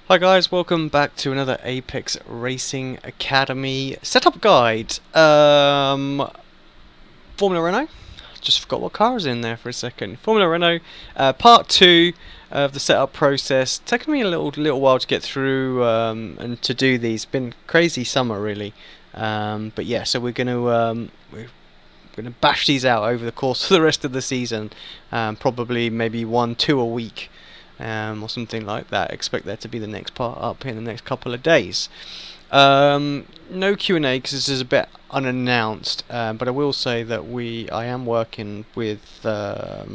Hi guys, welcome back to another Apex Racing Academy setup guide. Formula Renault. Just forgot what car was in there for a second. Formula Renault, part 2 of the setup process. Taken me a little while to get through and to do these. Been crazy summer really, but yeah. So we're gonna bash these out over the course of the rest of the season. Probably maybe 1, 2 a week. Or something like that. Expect that to be the next part up in the next couple of days. No Q&A because this is a bit unannounced, but I will say that I am working with the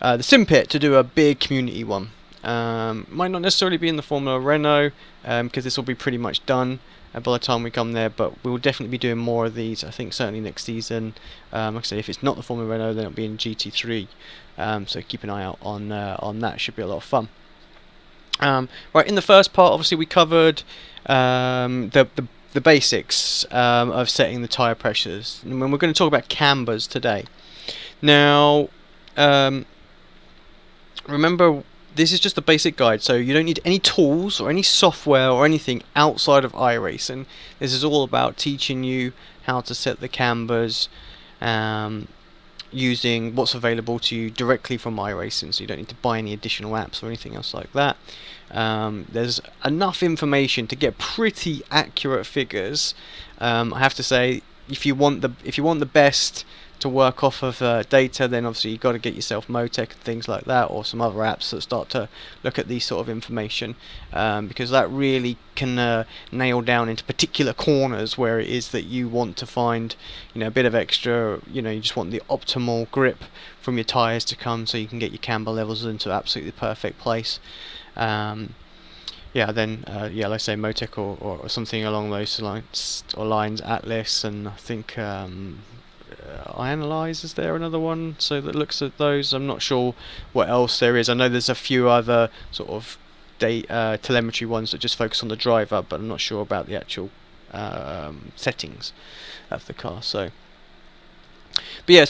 SimPit to do a big community one. Might not necessarily be in the Formula Renault because this will be pretty much done by the time we come there, but we will definitely be doing more of these. I think certainly next season. Like I say, if it's not the Formula Renault, then it'll be in GT3. So keep an eye out on that. Should be a lot of fun. Right, in the first part, obviously we covered the basics of setting the tyre pressures, and we're going to talk about cambers today. Now, remember, this is just a basic guide, so you don't need any tools or any software or anything outside of iRacing. This is all about teaching you how to set the cambers using what's available to you directly from iRacing, so you don't need to buy any additional apps or anything else like that. There's enough information to get pretty accurate figures. I have to say, if you want the best to work off of data, then obviously you've got to get yourself Motec and things like that, or some other apps that start to look at these sort of information, because that really can nail down into particular corners where it is that you want to find, a bit of extra. You just want the optimal grip from your tyres to come, so you can get your camber levels into absolutely perfect place. Like I say, Motec or something along those lines, Atlas, and I think iAnalyze, is there another one so that looks at those? I'm not sure what else there is. I know there's a few other sort of telemetry ones that just focus on the driver, but I'm not sure about the actual settings of the car. So, but yeah,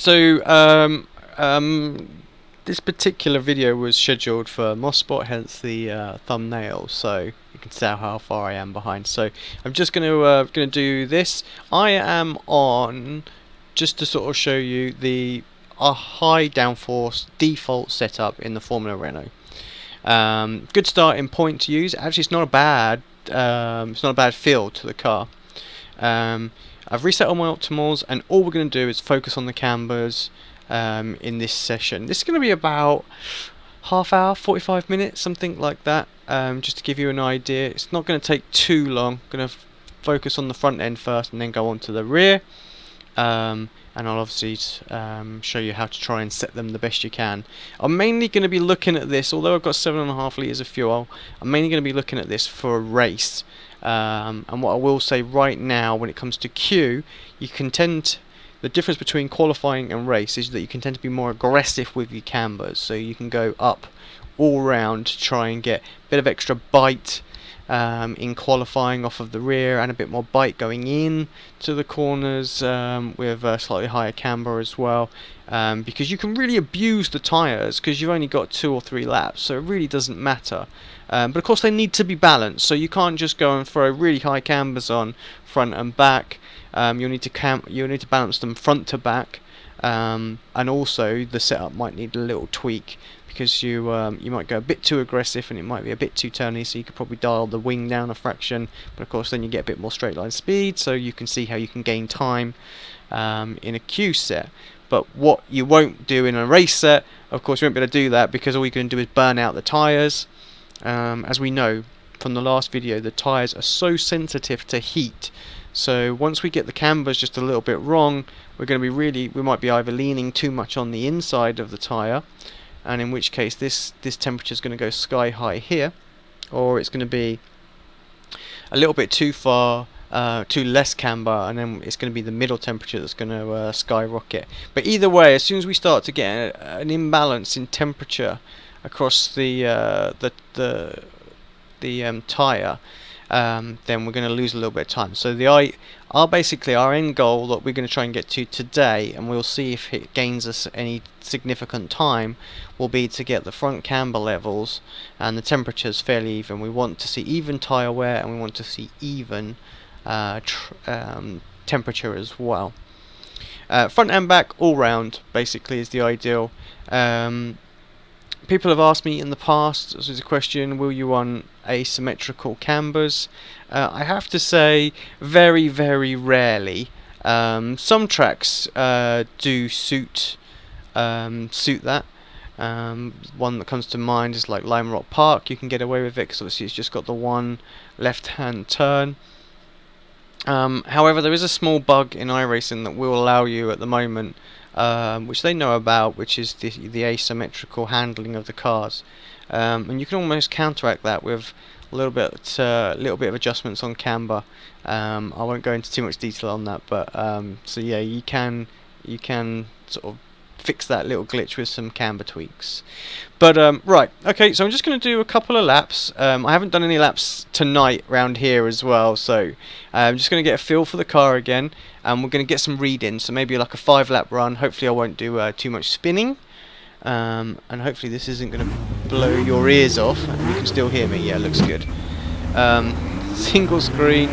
this particular video was scheduled for Mosspot, hence the thumbnail. So you can tell how far I am behind. So I'm just gonna do this. I am on, just to sort of show you a high downforce default setup in the Formula Renault. Good starting point to use. Actually, it's not a bad feel to the car. I've reset all my optimals, and all we're going to do is focus on the cambers in this session. This is going to be about half hour, 45 minutes, something like that. Just to give you an idea, it's not going to take too long. I'm going to focus on the front end first, and then go on to the rear. And I'll obviously show you how to try and set them the best you can. I'm mainly going to be looking at this, although I've got 7.5 litres of fuel, I'm mainly going to be looking at this for a race. And what I will say right now, when it comes to Q, the difference between qualifying and race is that you can tend to be more aggressive with your cambers, so you can go up all round to try and get a bit of extra bite in qualifying off of the rear, and a bit more bite going in to the corners with a slightly higher camber as well, because you can really abuse the tyres because you've only got 2 or 3 laps, so it really doesn't matter. But of course they need to be balanced, so you can't just go and throw really high cambers on front and back. You'll need to balance them front to back, and also the setup might need a little tweak, because you might go a bit too aggressive and it might be a bit too turny, so you could probably dial the wing down a fraction, but of course then you get a bit more straight line speed, so you can see how you can gain time in a Q set. But what you won't do in a race set, of course you won't be able to do that, because all you're going to do is burn out the tyres. As we know from the last video, the tyres are so sensitive to heat, so once we get the cambers just a little bit wrong, we might be either leaning too much on the inside of the tyre, and in which case this temperature is going to go sky high here, or it's going to be a little bit too less camber, and then it's going to be the middle temperature that's going to skyrocket. But either way, as soon as we start to get an imbalance in temperature across the tyre, then we're going to lose a little bit of time. So basically our end goal that we're going to try and get to today, and we'll see if it gains us any significant time, will be to get the front camber levels and the temperatures fairly even. We want to see even tyre wear, and we want to see even temperature as well. Front and back all round basically is the ideal. People have asked me in the past, this is a question, will you run asymmetrical cambers? I have to say very, very rarely. Some tracks do suit that. One that comes to mind is like Lime Rock Park. You can get away with it because obviously it's just got the one left hand turn. However, there is a small bug in iRacing that will allow you at the moment, which they know about, which is the asymmetrical handling of the cars, and you can almost counteract that with a little bit of adjustments on camber. I won't go into too much detail on that, but so yeah, you can sort of fix that little glitch with some camber tweaks. But right, okay, so I'm just going to do a couple of laps. I haven't done any laps tonight round here as well, so I'm just going to get a feel for the car again, and we're going to get some readings, so maybe like a 5-lap run. Hopefully I won't do too much spinning, and hopefully this isn't going to blow your ears off and you can still hear me. Yeah, looks good. Single screen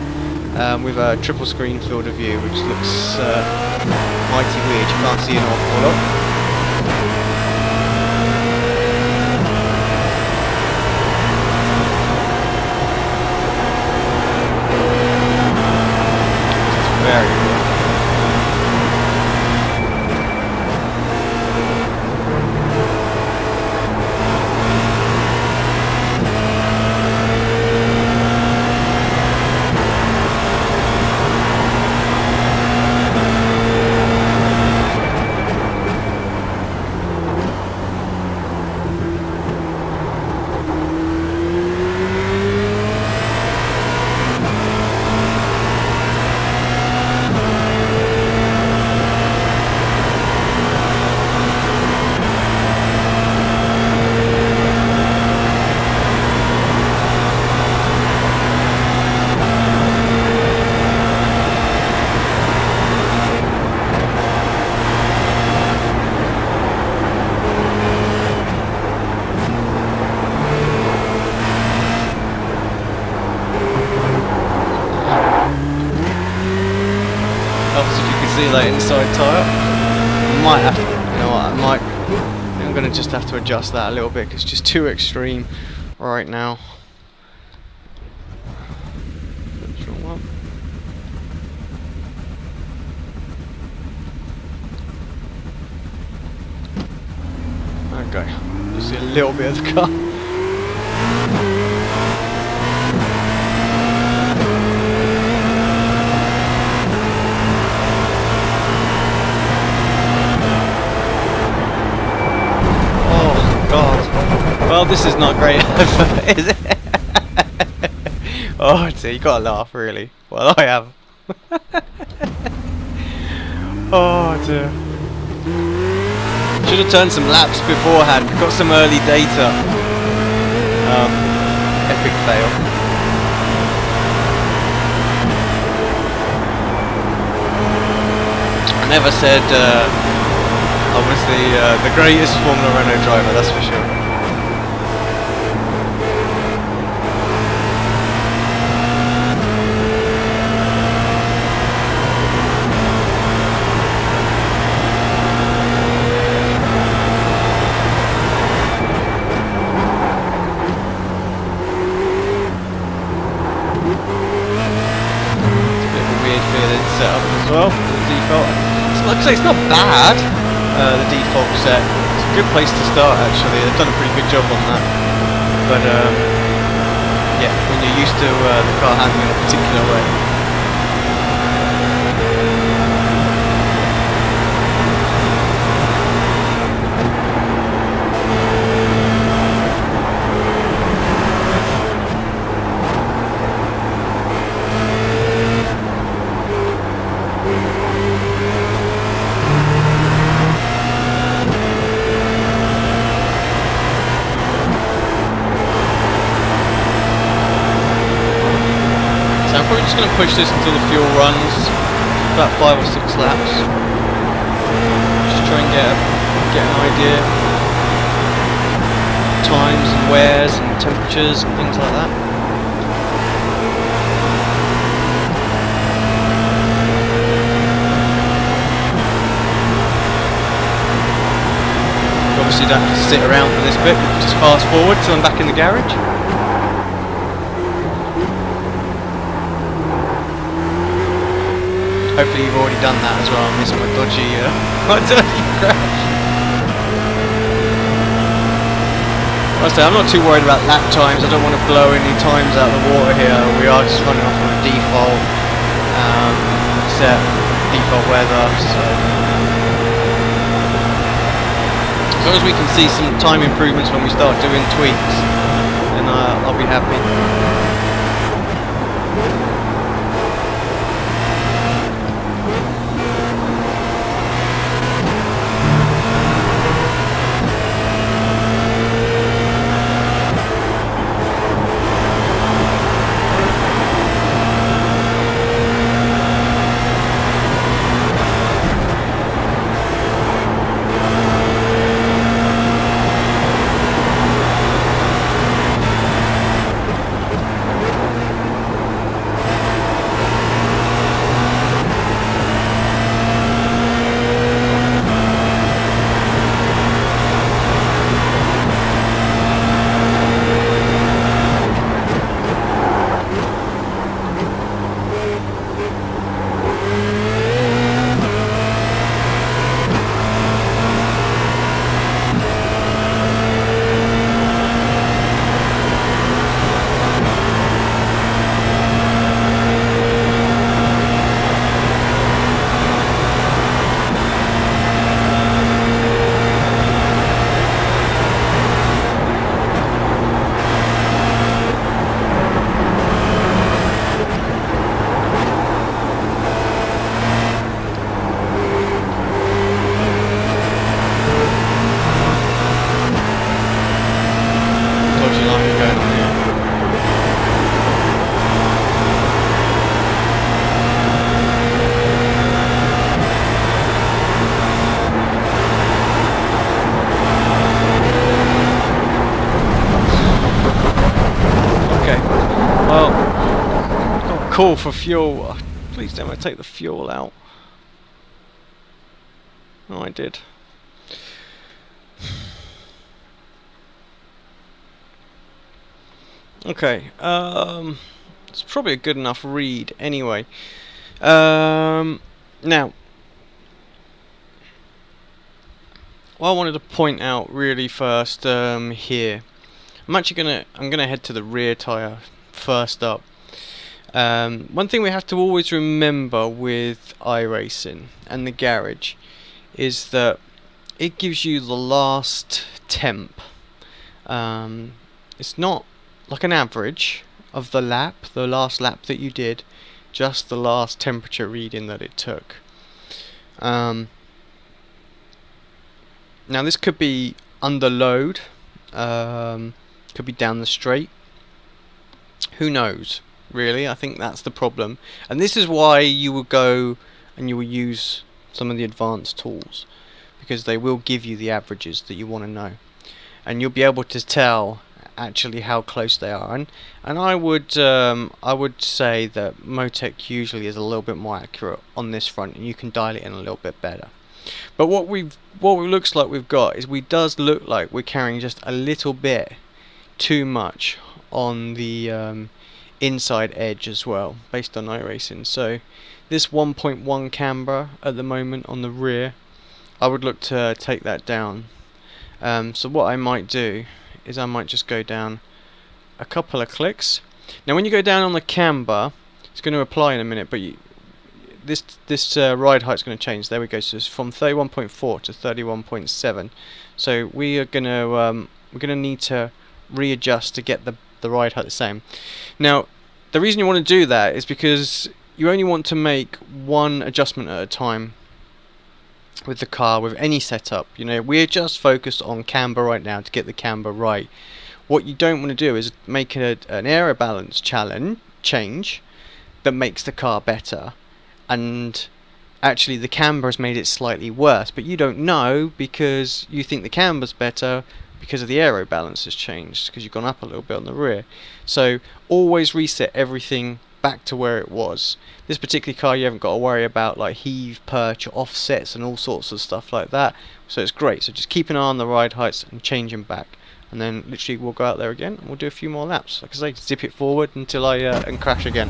with a triple screen field of view, which looks mighty weird. You can't see an awful lot. Very good. See that inside tyre. Might have to, you know what, I'm going to just have to adjust that a little bit because it's just too extreme right now. Okay, you see a little bit of the car. Well, this is not great, is it? Oh dear, you gotta laugh, really. Well, I have. Oh dear. Should have turned some laps beforehand. Got some early data. Epic fail. I never said I was the greatest Formula Renault driver, that's for sure. Setup as well, the default. Like I say, it's not bad, the default set. It's a good place to start actually, they've done a pretty good job on that. But yeah, when you're used to the car handling a particular way. probably just going to push this until the fuel runs, about 5 or 6 laps. Just try and get an idea of times and wears and temperatures and things like that. Obviously don't have to sit around for this bit, just fast forward till I'm back in the garage. Hopefully you've already done that as well. I'm missing my dodgy crash. Like I say, I'm not too worried about lap times. I don't want to blow any times out of the water here. We are just running off on a default set, default weather. So as long as we can see some time improvements when we start doing tweaks, then I'll be happy. Call for fuel. Please don't take the fuel out. Oh, I did. Okay. It's probably a good enough read anyway. Now, what I wanted to point out really first here, I'm gonna head to the rear tire first up. One thing we have to always remember with iRacing and the garage is that it gives you the last temp. It's not like an average of the last lap that you did, just the last temperature reading that it took. Now this could be under load, could be down the straight, who knows really. I think that's the problem, and this is why you will go and you will use some of the advanced tools, because they will give you the averages that you want to know, and you'll be able to tell actually how close they are. And I would say that Motec usually is a little bit more accurate on this front, and you can dial it in a little bit better. But what it looks like we've got is does look like we're carrying just a little bit too much on the inside edge as well, based on iRacing. So this 1.1 camber at the moment on the rear, I would look to take that down. So what I might do is I might just go down a couple of clicks. Now when you go down on the camber, it's going to apply in a minute, but this ride height's going to change. There we go. So it's from 31.4 to 31.7. So we're going to need to readjust to get the ride height the same. Now the reason you want to do that is because you only want to make one adjustment at a time with the car, with any setup. You know, we're just focused on camber right now to get the camber right. What you don't want to do is make an aero balance change that makes the car better, and actually the Cambers made it slightly worse, but you don't know because you think the Camber's better because of the aero balance has changed, because you've gone up a little bit on the rear. So always reset everything back to where it was. This particular car, you haven't got to worry about like heave, perch, offsets and all sorts of stuff like that, so it's great. So just keep an eye on the ride heights and change them back, and then literally we'll go out there again and we'll do a few more laps. Like I say, zip it forward until I and crash again.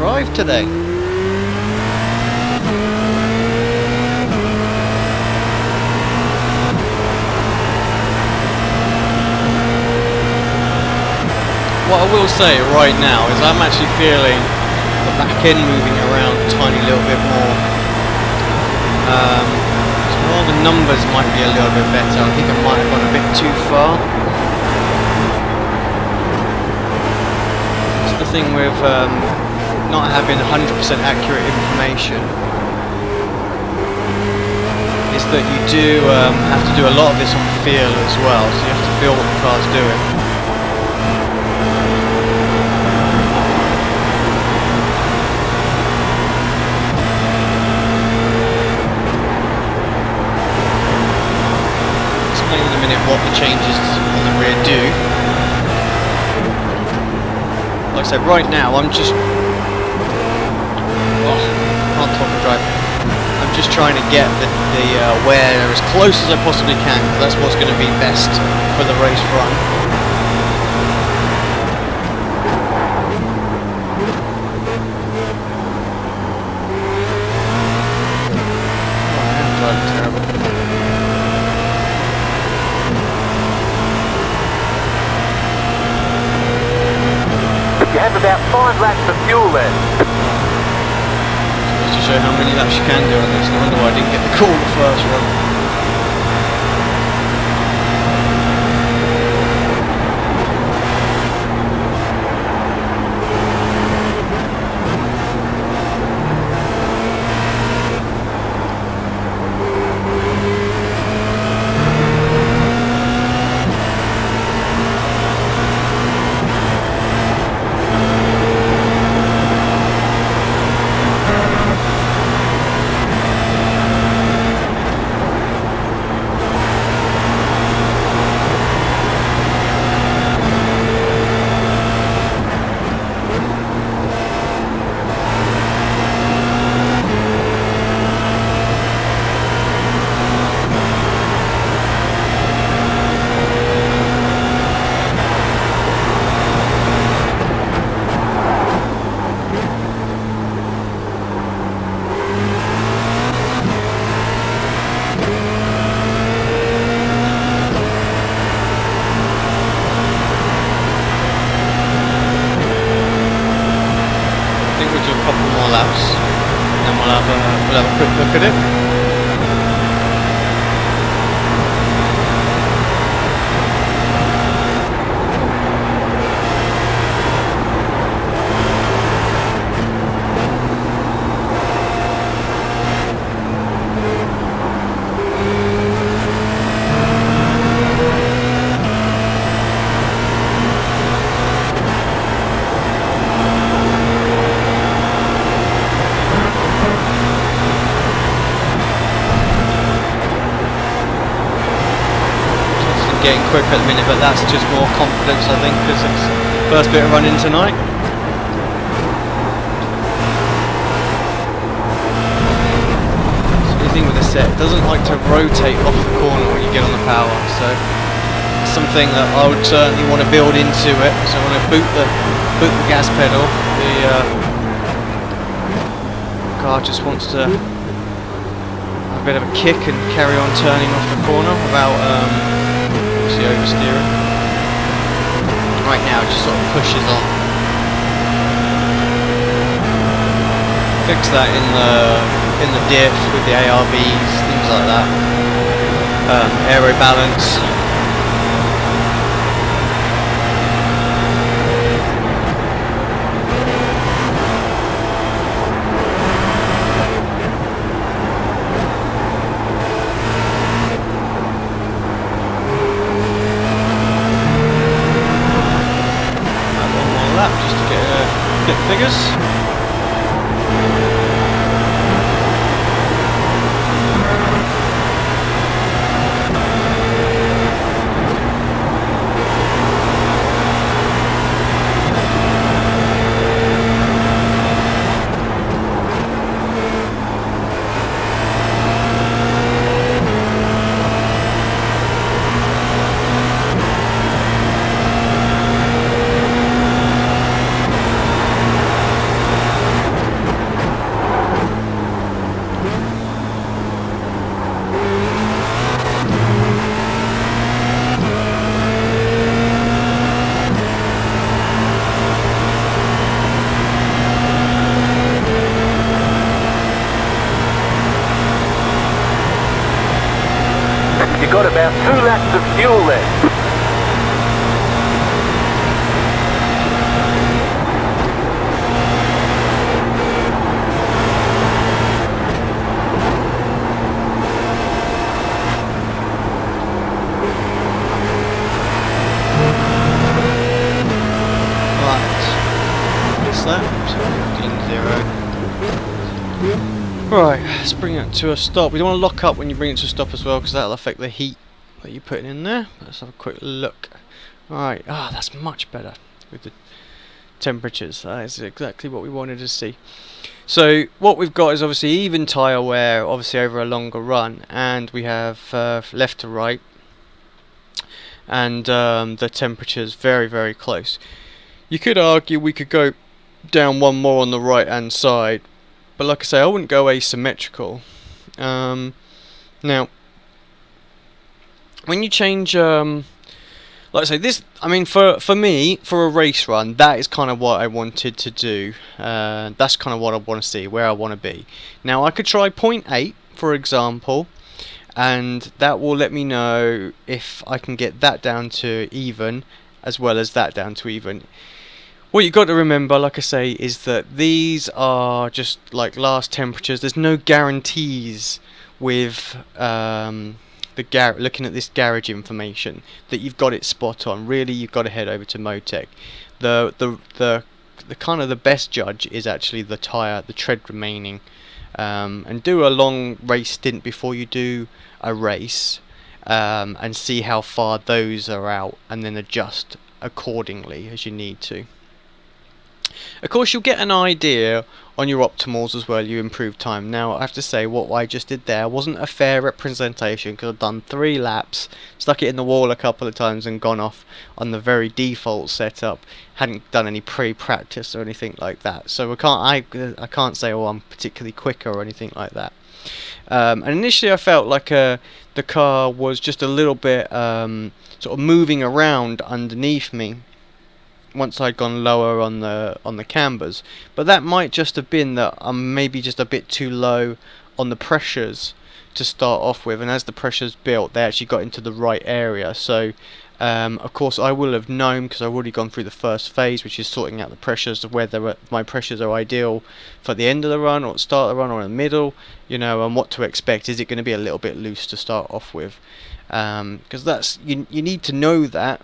drive today. What I will say right now is I'm actually feeling the back end moving around a tiny little bit more. So all the numbers might be a little bit better. I think I might have gone a bit too far. It's the thing with not having 100% accurate information, is that you do have to do a lot of this on feel as well, so you have to feel what the car's doing. Explain in a minute what the changes on the rear do. Like I said, right now I'm just can't talk and drive. I'm just trying to get the wear as close as I possibly can, because that's what's going to be best for the race run. You have about 5 laps of fuel left. Just to show how many laps you can do on this. No wonder why I didn't get the call the first run. We'll have a quick look at it. Getting quicker at the minute, but that's just more confidence, I think, because it's first bit of running tonight. So the thing with the set, it doesn't like to rotate off the corner when you get on the power, so it's something that I would certainly want to build into it. So I want to boot the gas pedal. The car just wants to have a bit of a kick and carry on turning off the corner without oversteering. Right now it just sort of pushes on. Fix that in the diff with the ARBs, things like that. Aero balance. Just to get figures. You've got about 2 laps of fuel left. Right, what's that? So 15.0. Right, let's bring it to a stop. We don't want to lock up when you bring it to a stop as well, because that'll affect the heat that you're putting in there. Let's have a quick look. Alright, that's much better with the temperatures. That is exactly what we wanted to see. So what we've got is obviously even tyre wear, obviously over a longer run, and we have left to right, and the temperatures very, very close. You could argue we could go down one more on the right hand side, but like I say, I wouldn't go asymmetrical. Now, when you change, like I say, this, I mean, for me, for a race run, that is kind of what I wanted to do. That's kind of what I want to see, where I want to be. Now, I could try point 0.8, for example, and that will let me know if I can get that down to even, as well as that down to even. What you got to remember, like I say, is that these are just like last temperatures. There's no guarantees with looking at this garage information that you've got it spot on. Really, you've got to head over to Motec. The kind of the best judge is actually the tire, the tread remaining, and do a long race stint before you do a race, and see how far those are out, and then adjust accordingly as you need to. Of course, you'll get an idea on your optimals as well, you improve time. Now, I have to say, what I just did there wasn't a fair representation, because I've done 3 laps, stuck it in the wall a couple of times and gone off on the very default setup. Hadn't done any pre-practice or anything like that, so I can't say, oh, I'm particularly quicker or anything like that. And initially I felt like the car was just a little bit sort of moving around underneath me once I'd gone lower on the cambers, but that might just have been that I'm maybe just a bit too low on the pressures to start off with, and as the pressures built, they actually got into the right area. So of course I will have known, because I've already gone through the first phase, which is sorting out the pressures of whether my pressures are ideal for the end of the run or at the start of the run or in the middle, and what to expect. Is it going to be a little bit loose to start off with? Because that's you need to know that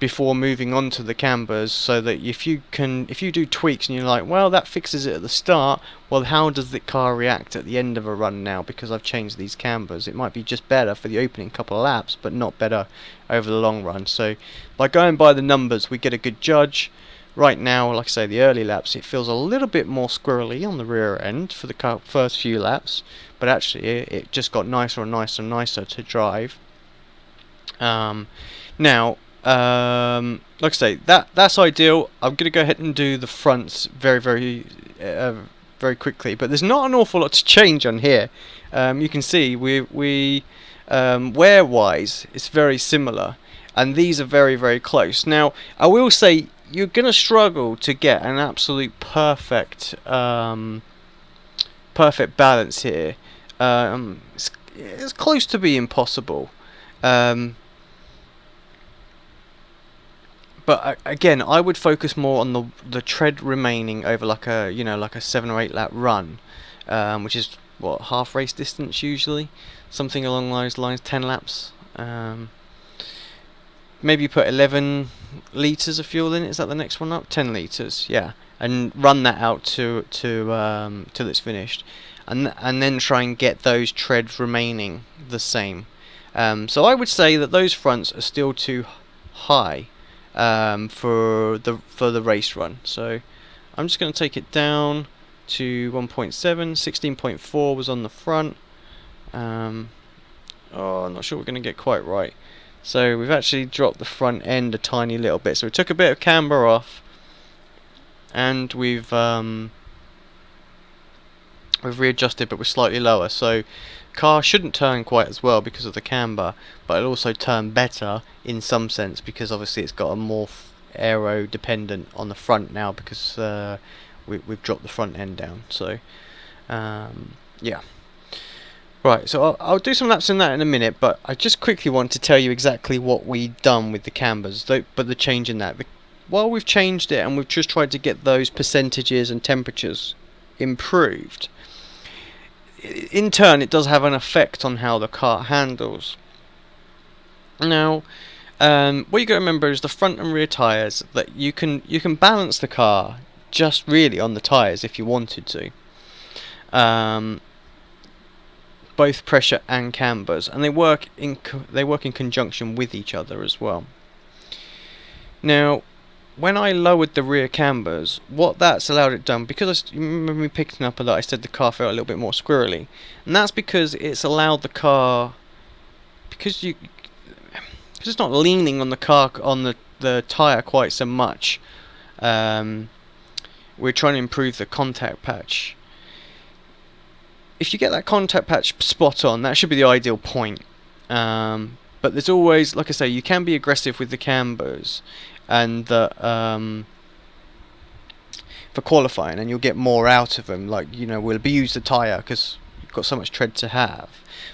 before moving on to the cambers, so that if you do tweaks and you're like, well, that fixes it at the start, well, how does the car react at the end of a run now, because I've changed these cambers? It might be just better for the opening couple of laps, but not better over the long run. So by going by the numbers, we get a good judge. Right now, like I say, the early laps, it feels a little bit more squirrely on the rear end for the first few laps, but actually it just got nicer and nicer and nicer to drive. Now, like I say, that's ideal. I'm going to go ahead and do the fronts very quickly, but there's not an awful lot to change on here. You can see we wear wise it's very similar, and these are very close. Now, I will say you're going to struggle to get an absolute perfect balance here. It's close to being impossible. But again, I would focus more on the tread remaining over like a 7 or 8 lap run, which is what, half race distance usually, something along those lines, 10 laps. Maybe you put 11 litres of fuel in it. Is that the next one up? 10 litres, yeah, and run that out till it's finished, and then try and get those treads remaining the same. So I would say that those fronts are still too high for the race run. So I'm just going to take it down to 1.7. 16.4 was on the front. I'm not sure we're going to get quite right. So we've actually dropped the front end a tiny little bit. So we took a bit of camber off, and we've readjusted, but we're slightly lower. So car shouldn't turn quite as well because of the camber, but it'll also turn better in some sense, because obviously it's got a more aero dependent on the front now, because we've dropped the front end down. So yeah. Right, so I'll do some laps in that in a minute, but I just quickly want to tell you exactly what we've done with the cambers, but the change in that. While we've changed it and we've just tried to get those percentages and temperatures improved, in turn it does have an effect on how the car handles. Now, what you got to remember is the front and rear tyres, that you can balance the car just really on the tyres if you wanted to. Both pressure and cambers, and they work in conjunction with each other as well. Now, when I lowered the rear cambers, what that's allowed it done, because you remember me picking up that I said the car felt a little bit more squirrely, and that's because it's allowed the car, because it's not leaning on the car on the tyre quite so much. We're trying to improve the contact patch. If you get that contact patch spot on, that should be the ideal point. But But there's always, like I say, you can be aggressive with the cambers, and for qualifying, and you'll get more out of them. Like, you know, we'll abuse the tyre because you've got so much tread to have.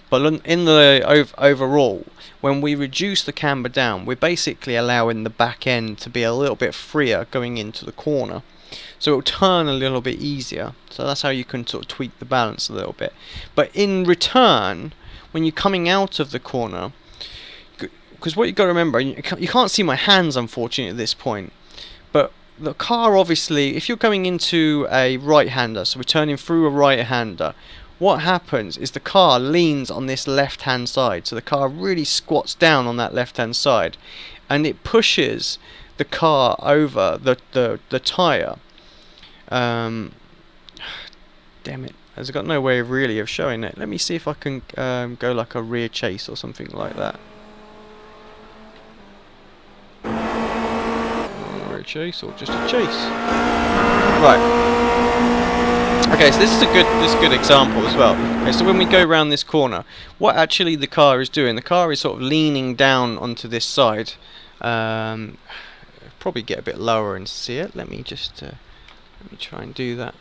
But in the overall, when we reduce the camber down, we're basically allowing the back end to be a little bit freer going into the corner. So it'll turn a little bit easier. So that's how you can sort of tweak the balance a little bit. But in return, when you're coming out of the corner, because what you've got to remember, you can't see my hands unfortunately at this point, but the car, obviously, if you're going into a right-hander, so we're turning through a right-hander, what happens is the car leans on this left-hand side. So the car really squats down on that left-hand side, and it pushes the car over the tyre. Damn it, I've got no way of really of showing it. Let me see if I can go like a rear chase or something like that. A chase or just a chase? Right. Okay, so this is a good example as well. Okay, so when we go around this corner, what actually the car is doing, the car is sort of leaning down onto this side. Probably get a bit lower and see it. Let me just let me try and do that.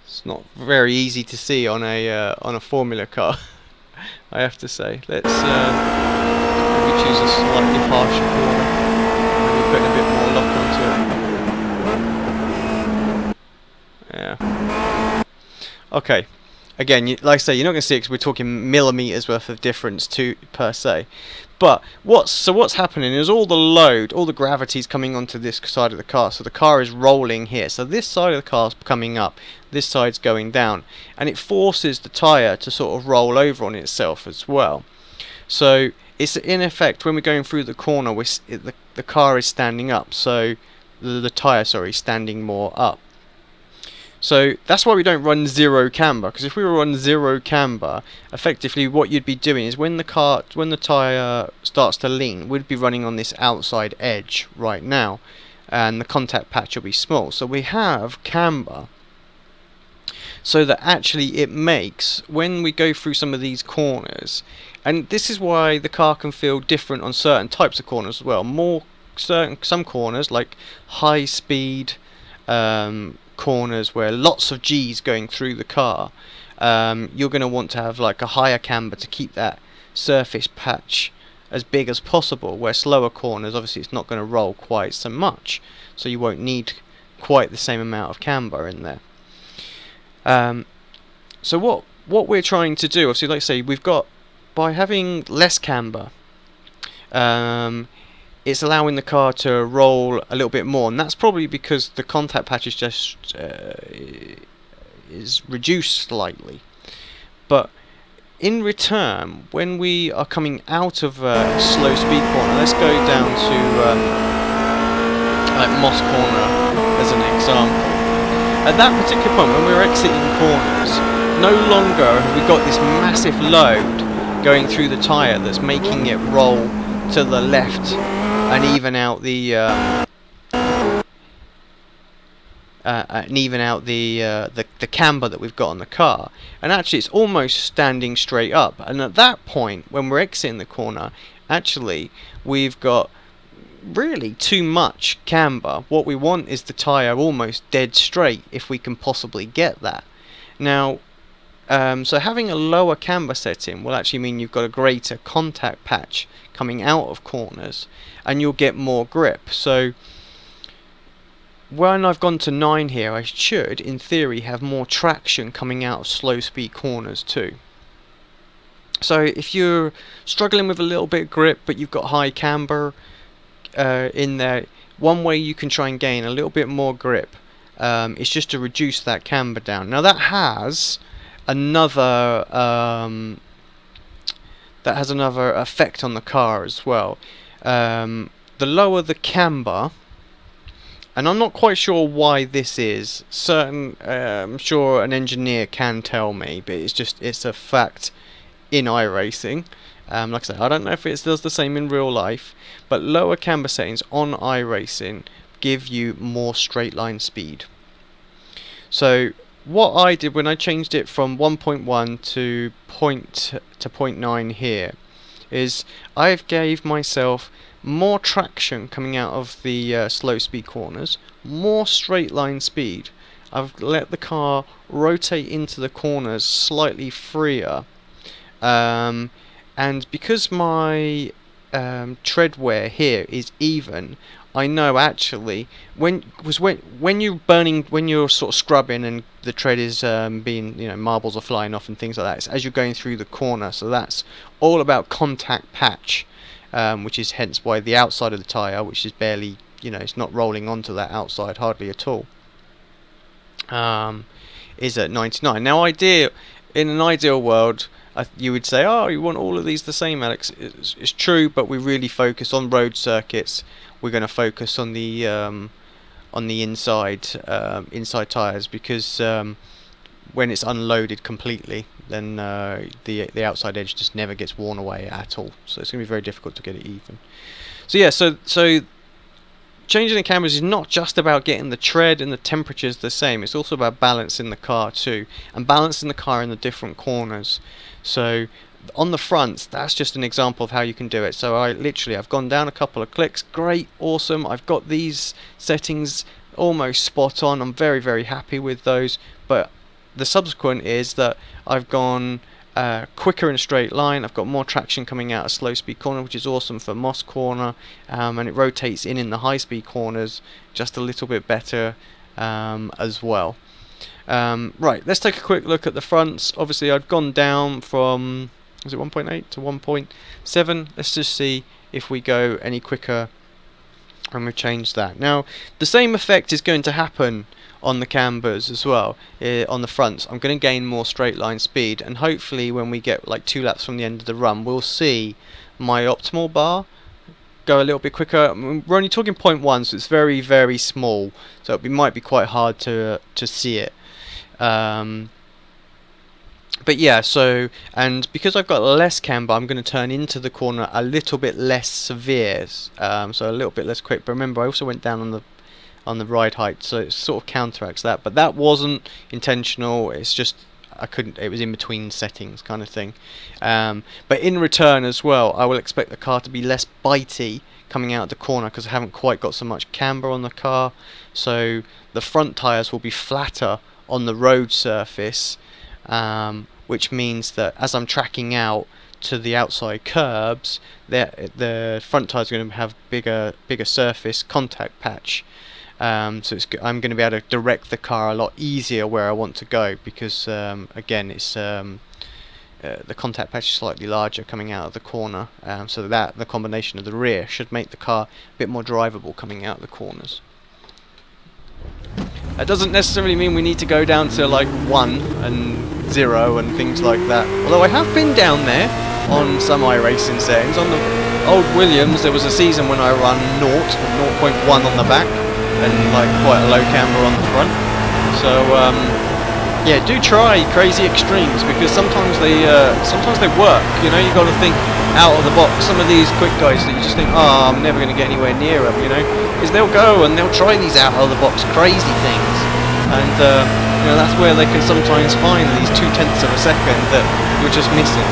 It's not very easy to see on a Formula car, I have to say. Let's maybe choose a slightly harsher corner. Maybe put a bit more lock onto it. Yeah. Okay. Again, like I say, you're not going to see it because we're talking millimeters worth of difference per se. But what's happening is all the load, all the gravity's coming onto this side of the car. So the car is rolling here. So this side of the car's coming up, this side's going down, and it forces the tyre to sort of roll over on itself as well. So it's in effect, when we're going through the corner, the car is standing up. So the tyre, sorry, standing more up. So that's why we don't run zero camber, because if we were on zero camber, effectively what you'd be doing is when the tyre starts to lean, we'd be running on this outside edge right now, and the contact patch will be small. So we have camber, so that actually it makes, when we go through some of these corners, and this is why the car can feel different on certain types of corners as well. Some corners, like high speed corners where lots of G's going through the car, you're going to want to have like a higher camber to keep that surface patch as big as possible, where slower corners, obviously it's not going to roll quite so much, so you won't need quite the same amount of camber in there. So what we're trying to do, obviously, like I say, we've got, by having less camber, it's allowing the car to roll a little bit more, and that's probably because the contact patch is just is reduced slightly. But in return, when we are coming out of a slow speed corner, let's go down to like Moss Corner as an example. At that particular point, when we're exiting corners, no longer have we got this massive load going through the tyre that's making it roll to the left and even out the camber that we've got on the car, and actually it's almost standing straight up. And at that point, when we're exiting the corner, actually we've got really too much camber. What we want is the tyre almost dead straight, if we can possibly get that. Now, so having a lower camber setting will actually mean you've got a greater contact patch coming out of corners, and you'll get more grip. So when I've gone to 9 here, I should, in theory, have more traction coming out of slow speed corners too. So if you're struggling with a little bit of grip but you've got high camber in there, one way you can try and gain a little bit more grip is just to reduce that camber down. Now that has another effect on the car as well. The lower the camber, and I'm not quite sure why this is. I'm sure an engineer can tell me, but it's a fact in iRacing. Like I said, I don't know if it does the same in real life, but lower camber settings on iRacing give you more straight line speed. So what I did when I changed it from 1.1 to point to 0.9 here is I've gave myself more traction coming out of the slow speed corners, more straight line speed. I've let the car rotate into the corners slightly freer, and because my tread wear here is even, I know actually when you're sort of scrubbing and the tread is being, you know, marbles are flying off and things like that. It's as you're going through the corner, so that's all about contact patch, which is hence why the outside of the tyre, which is barely, you know, it's not rolling onto that outside hardly at all, is at 99. Now, in an ideal world, you would say, oh, you want all of these the same, Alex. It's true, but we really focus on road circuits. We're going to focus on the inside tyres, because when it's unloaded completely, then the outside edge just never gets worn away at all. So it's going to be very difficult to get it even. So yeah, so changing the Cambers is not just about getting the tread and the temperatures the same. It's also about balancing the car too, and balancing the car in the different corners. So on the fronts, that's just an example of how you can do it. So I've gone down a couple of clicks. Great, awesome. I've got these settings almost spot on. I'm very, very happy with those. But the subsequent is that I've gone quicker in a straight line. I've got more traction coming out of slow speed corner, which is awesome for Moss corner, and it rotates in the high speed corners just a little bit better as well. Right, let's take a quick look at the fronts. Obviously I've gone down from, was it 1.8 to 1.7. let's just see if we go any quicker and we've changed that. Now the same effect is going to happen on the Cambers as well. On the fronts I'm going to gain more straight line speed, and hopefully when we get like 2 laps from the end of the run, we'll see my optimal bar go a little bit quicker. We're only talking 0.1, so it's very, very small, so it might be quite hard to see it. But yeah, so, and because I've got less camber, I'm going to turn into the corner a little bit less severe, so a little bit less quick. But remember, I also went down on the ride height, so it sort of counteracts that. But that wasn't intentional. It's just I couldn't. It was in between settings, kind of thing. But in return as well, I will expect the car to be less bitey coming out of the corner because I haven't quite got so much camber on the car. So the front tyres will be flatter on the road surface, which means that as I'm tracking out to the outside curbs, the front tyres are going to have bigger surface contact patch. So I'm going to be able to direct the car a lot easier where I want to go, because again, it's the contact patch is slightly larger coming out of the corner, so that the combination of the rear should make the car a bit more drivable coming out of the corners. That doesn't necessarily mean we need to go down to like 1 and 0 and things like that. Although I have been down there on some iRacing settings. On the old Williams, there was a season when I run 0 and 0.1 on the back and like quite a low camber on the front. So yeah, do try crazy extremes, because sometimes they work. You know, you got to think out of the box. Some of these quick guys that you just think, oh, I'm never going to get anywhere near them, you know, is they'll go and they'll try these out of the box crazy things, and you know, that's where they can sometimes find these 0.2 of a second that you're just missing.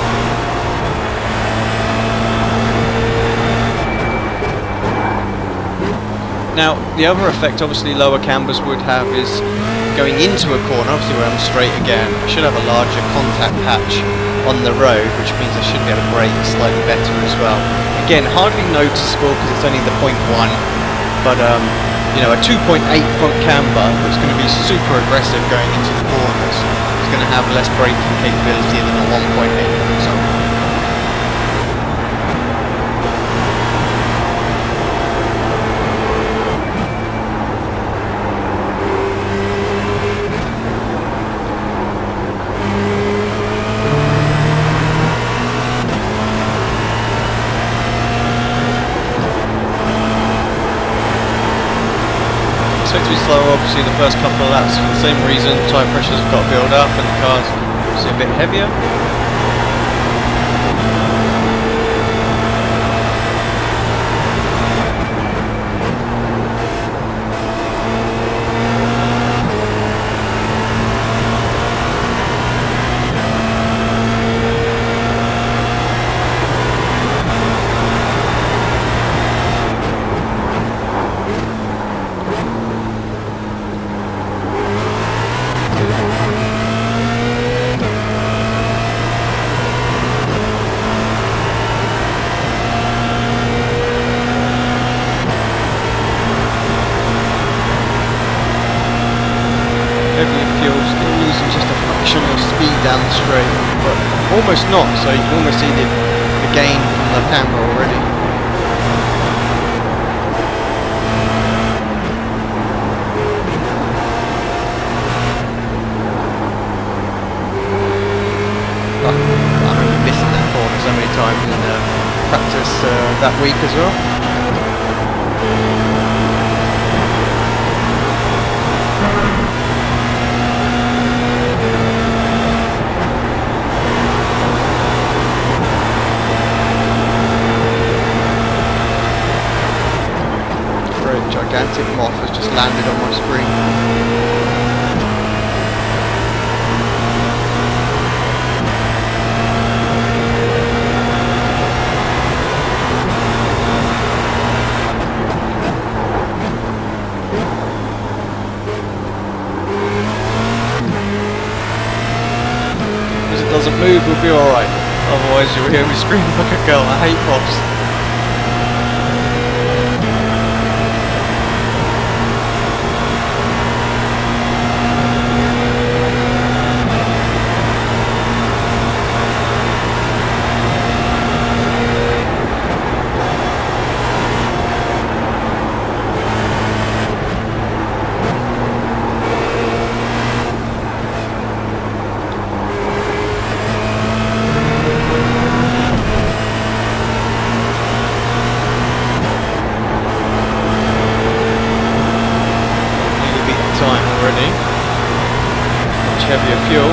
Now, the other effect obviously lower cambers would have is going into a corner, obviously where I'm straight again, I should have a larger contact patch on the road, which means I should be able to brake slightly better as well. Again, hardly noticeable because it's only the 0.1, but you know, a 2.8 front camber that's going to be super aggressive going into the corners is going to have less braking capability than a 1.8, for example. To be slower, obviously, the first couple of laps for the same reason. Tyre pressures have got to build up and the car's obviously a bit heavier. down the straight, but almost not, so you can almost see the gain from the camera already. I remember missing that corner so many times in practice that week as well. Great gigantic moth has just landed on my screen. Doesn't move, we'll be alright. Otherwise you'll hear me scream like a girl. I hate moths. Heavier fuel.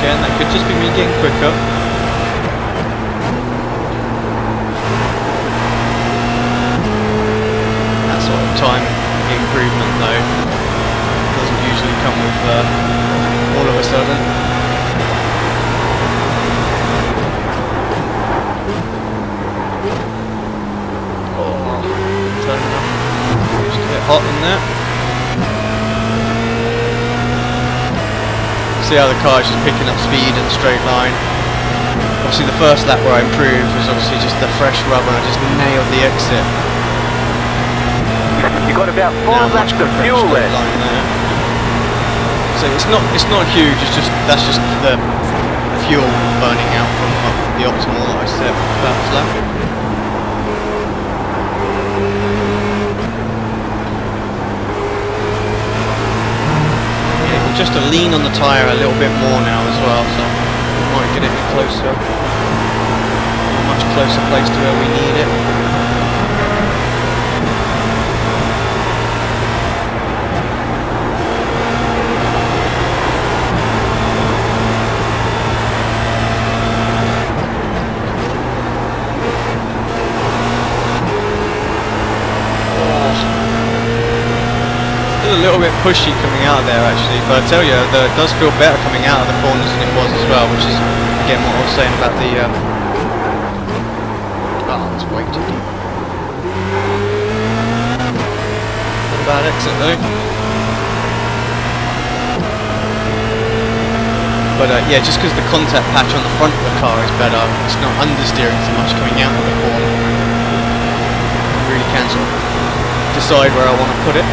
Again, that could just be me getting quicker. That sort of time improvement though doesn't usually come with all of a sudden. Hot in there. See how the car is just picking up speed in a straight line. Obviously the first lap where I improved was obviously just the fresh rubber and I just nailed the exit. You got about 4 laps of fuel left. So it's not huge, that's just the fuel burning out from the optimal that I set for that lap. Just to lean on the tyre a little bit more now as well, so we might get it closer, a much closer place to where we need it. A little bit pushy coming out of there actually, but I tell you, it does feel better coming out of the corners than it was as well, which is again what I was saying about the oh, it's way too deep. Bad exit though. But yeah, just because the contact patch on the front of the car is better, it's not understeering so much coming out of the corner. I really can sort of decide where I want to put it.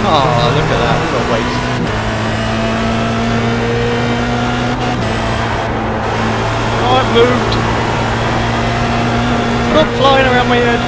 Oh, look at that, what a waste. Oh, it moved. Stop flying around my head.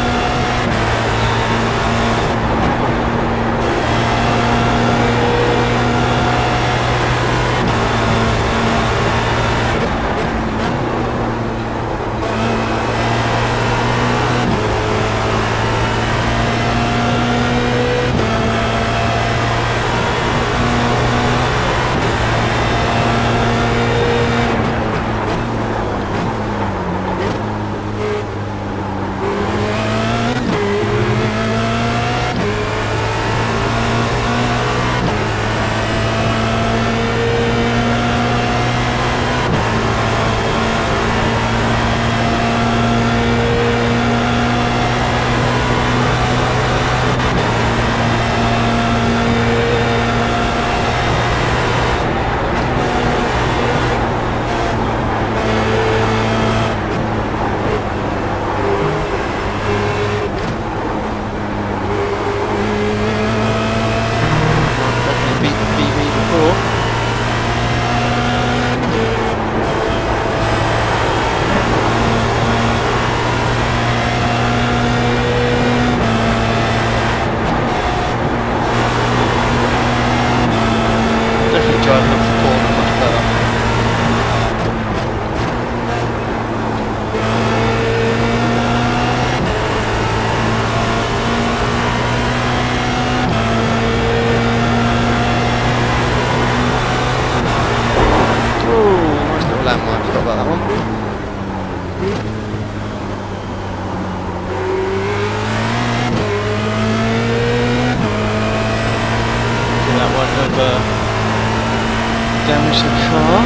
damage the car.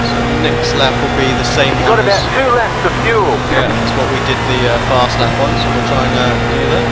So the next lap will be the same You've one got about 2 laps of fuel. yeah, that's what we did the fast lap on, so we'll try and do that.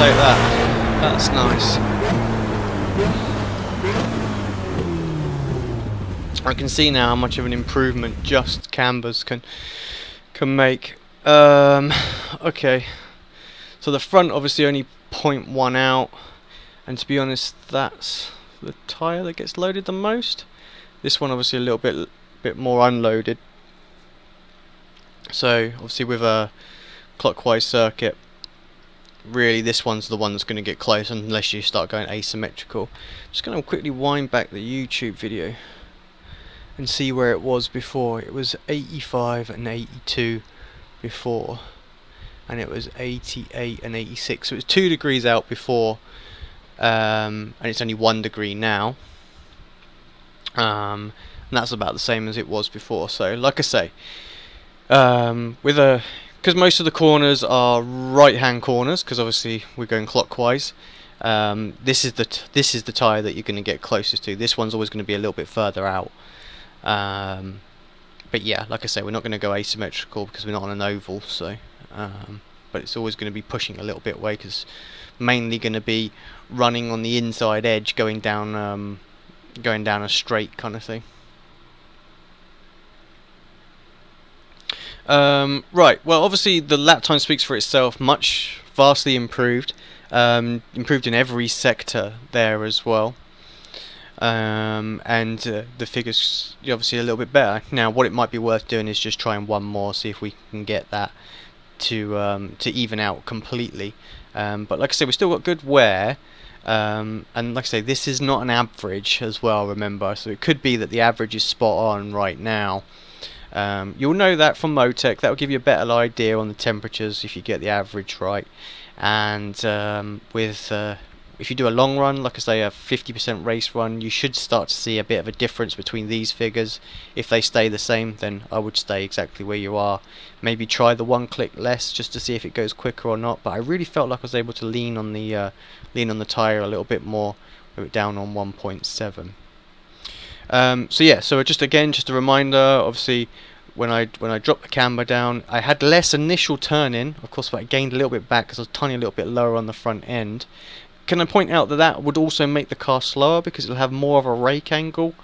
Take that. That's nice. I can see now how much of an improvement just Cambers can make. Okay. So the front obviously only 0.1 out, and to be honest, that's the tyre that gets loaded the most. This one obviously a little bit more unloaded. So obviously with a clockwise circuit, really this one's the one that's going to get close unless you start going asymmetrical. Just going to quickly wind back the YouTube video and see where it was before. It was 85 and 82 before, and it was 88 and 86, so it was 2 degrees out before, and it's only 1 degree now, and that's about the same as it was before. So like I say, because most of the corners are right-hand corners, because obviously we're going clockwise. This is the tyre that you're going to get closest to. This one's always going to be a little bit further out. But yeah, like I say, we're not going to go asymmetrical because we're not on an oval. So, but it's always going to be pushing a little bit away, because mainly going to be running on the inside edge, going down a straight kind of thing. Right, well obviously the lap time speaks for itself, vastly improved, improved in every sector there as well, and the figures obviously a little bit better. Now what it might be worth doing is just trying one more, see if we can get that to even out completely, but like I say, we've still got good wear, and like I say, this is not an average as well, remember, so it could be that the average is spot on right now. You'll know that from Motec. That will give you a better idea on the temperatures if you get the average right. And if you do a long run, like I say, a 50% race run, you should start to see a bit of a difference between these figures. If they stay the same, then I would stay exactly where you are. Maybe try the 1 click less just to see if it goes quicker or not. But I really felt like I was able to lean on the tyre a little bit more with it down on 1.7. So yeah, so just a reminder, obviously when I dropped the camber down, I had less initial turn in, of course, but I gained a little bit back because I was a tiny little bit lower on the front end. Can I point out that that would also make the car slower because it'll have more of a rake angle,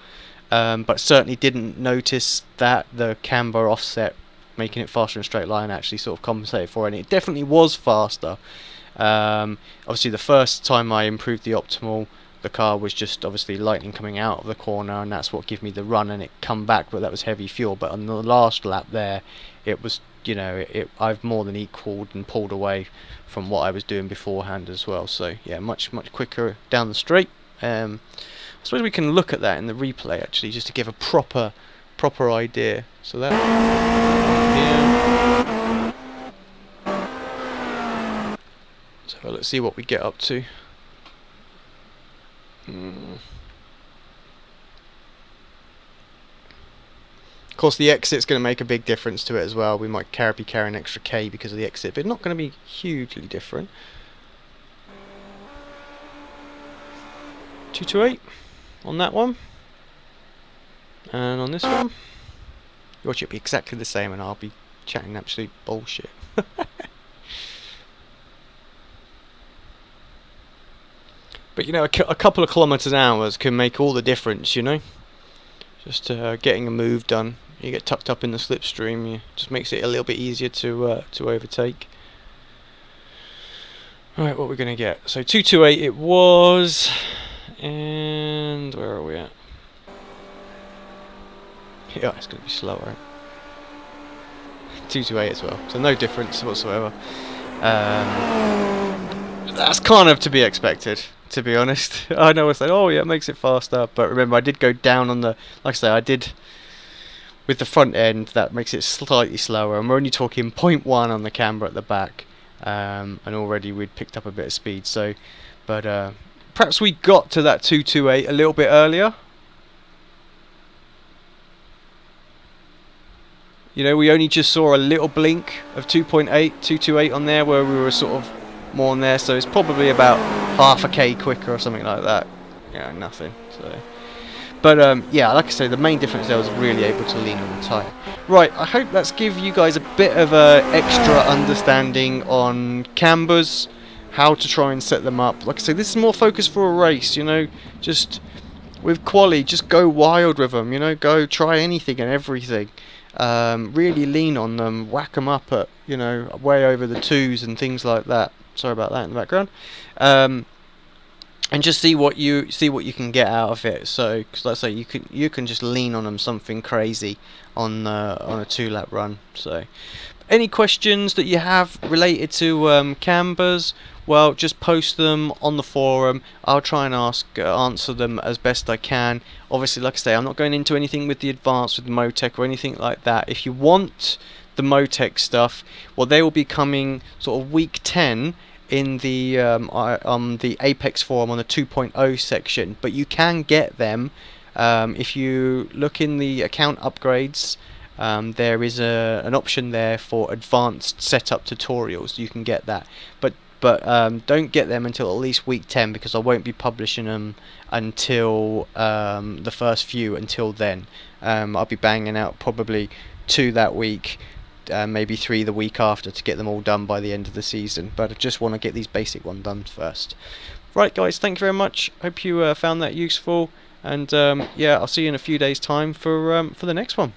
but certainly didn't notice that the camber offset making it faster in a straight line actually sort of compensated for it, and it definitely was faster. Obviously the first time I improved the optimal, the car was just obviously lightning coming out of the corner, and that's what gave me the run, and it come back, but that was heavy fuel. But on the last lap there, it was, I've more than equaled and pulled away from what I was doing beforehand as well. So yeah, much quicker down the straight. I suppose we can look at that in the replay actually, just to give a proper idea. So that yeah. So So let's see what we get up to. Of course, the exit's going to make a big difference to it as well. We might be carrying an extra K because of the exit, but not going to be hugely different. 228 on that one, and on this one, watch it be exactly the same, and I'll be chatting absolute bullshit. But you know, a couple of kilometers an hour can make all the difference. You know, just getting a move done. You get tucked up in the slipstream, it just makes it a little bit easier to overtake. Right, what we're gonna get? So 228 it was, and where are we at? Yeah, it's gonna be slower. 228 as well, so no difference whatsoever. That's kind of to be expected, to be honest. I know I said, oh yeah, it makes it faster, but remember I did go down on the, like I say, I did with the front end, that makes it slightly slower, and we're only talking 0.1 on the camber at the back, and already we'd picked up a bit of speed. So, but perhaps we got to that 228 a little bit earlier. You know, we only just saw a little blink of 228 on there, where we were sort of more on there, so it's probably about half a K quicker or something like that. Yeah, nothing. So, but yeah, like I say, the main difference there was really able to lean on the tyre. Right, I hope that's give you guys a bit of a extra understanding on cambers, how to try and set them up. Like I say, this is more focused for a race, you know, just with quali, just go wild with them, you know, go try anything and everything. Really lean on them, whack them up at, you know, way over the twos and things like that. Sorry about that in the background. And just see what you can get out of it. So, cause let's say you can just lean on them something crazy on a 2-lap run. So, any questions that you have related to cambers, well, just post them on the forum. I'll try and answer them as best I can. Obviously, like I say, I'm not going into anything with the advanced, with the Motec or anything like that. If you want the Motec stuff, well, they will be coming sort of week 10 in the Apex forum on the 2.0 section, but you can get them if you look in the account upgrades. There is an option there for advanced setup tutorials. You can get that, but don't get them until at least week 10, because I won't be publishing them until the first few until then. I'll be banging out probably 2 that week, maybe 3 the week after, to get them all done by the end of the season. But I just want to get these basic ones done first. Right, guys, thank you very much. Hope you found that useful, and yeah, I'll see you in a few days' time for the next one.